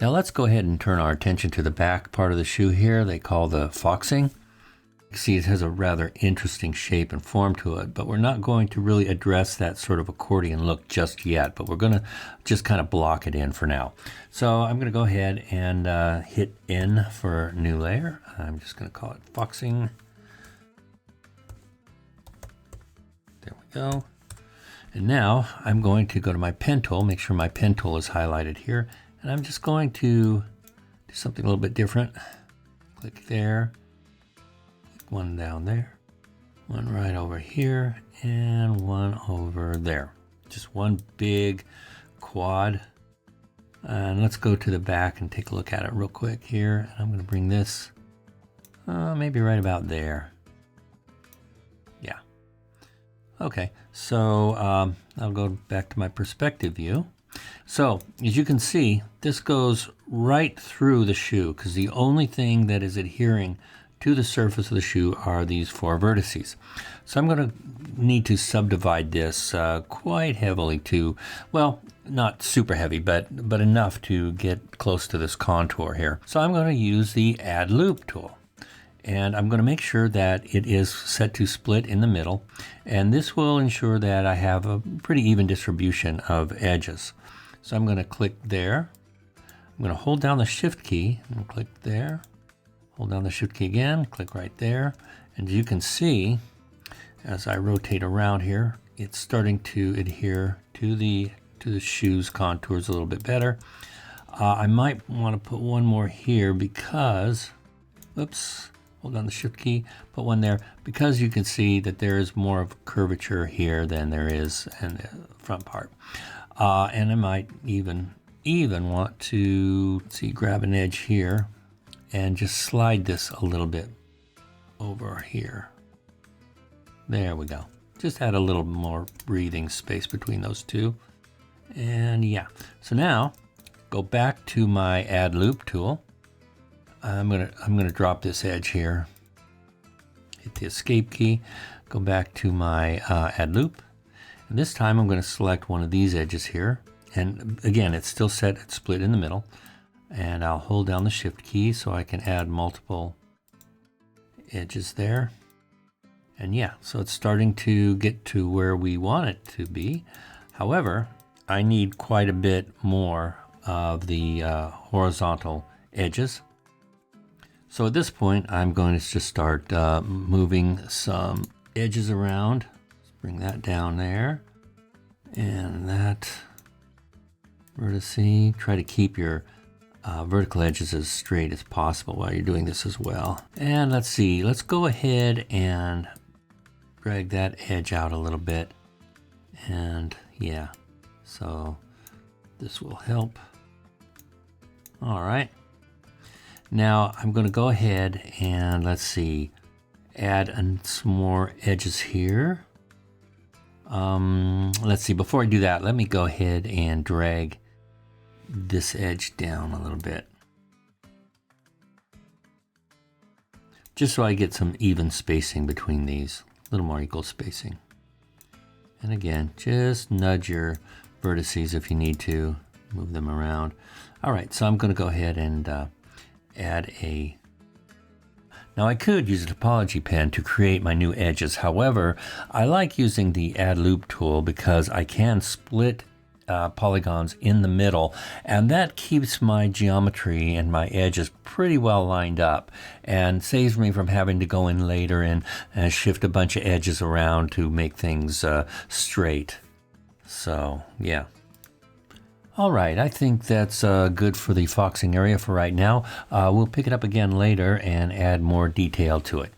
Now let's go ahead and turn our attention to the back part of the shoe here. They call the foxing. You see it has a rather interesting shape and form to it, but we're not going to really address that sort of accordion look just yet, but we're going to just kind of block it in for now. So I'm going to go ahead and hit N for new layer. I'm just going to call it foxing. There we go. And now I'm going to go to my pen tool, make sure my pen tool is highlighted here, and I'm just going to do something a little bit different. Click there. One down there, one right over here, and one over there. Just one big quad. And let's go to the back and take a look at it real quick here. And I'm going to bring this maybe right about there. Yeah. Okay, so I'll go back to my perspective view. So as you can see, this goes right through the shoe because the only thing that is adhering to the surface of the shoe are these 4 vertices. So I'm going to need to subdivide this quite heavily to, well, not super heavy, but enough to get close to this contour here. So I'm going to use the Add Loop tool. And I'm going to make sure that it is set to split in the middle. And this will ensure that I have a pretty even distribution of edges. So I'm going to click there. I'm going to hold down the Shift key and click there. Hold down the Shift key again, click right there. And you can see, as I rotate around here, it's starting to adhere to the shoe's contours a little bit better. I might want to put one more here because, oops, hold down the Shift key, put one there, because you can see that there is more of curvature here than there is in the front part. And I might even want to, grab an edge here and just slide this a little bit over here. There we go. Just add a little more breathing space between those two. And yeah, so now go back to my Add Loop tool. I'm gonna drop this edge here. Hit the Escape key, go back to my Add Loop. And this time I'm gonna select one of these edges here. And again, it's still set at split in the middle. And I'll hold down the Shift key so I can add multiple edges there. And yeah, so it's starting to get to where we want it to be. However, I need quite a bit more of the horizontal edges. So at this point, I'm going to just start moving some edges around. Let's bring that down there. And that vertice. Try to keep your vertical edges as straight as possible while you're doing this as well. And let's see, let's go ahead and drag that edge out a little bit. And yeah, so this will help. All right. Now I'm going to go ahead and let's see, add some more edges here. Let's see, before I do that, let me go ahead and drag this edge down a little bit, just so I get some even spacing between these, a little more equal spacing. And again, just nudge your vertices if you need to, move them around. All right, so I'm going to go ahead and add a, now I could use a topology pen to create my new edges. However, I like using the Add Loop tool because I can split polygons in the middle, and that keeps my geometry and my edges pretty well lined up and saves me from having to go in later and shift a bunch of edges around to make things straight. So yeah. All right, I think that's good for the foxing area for right now. We'll pick it up again later and add more detail to it.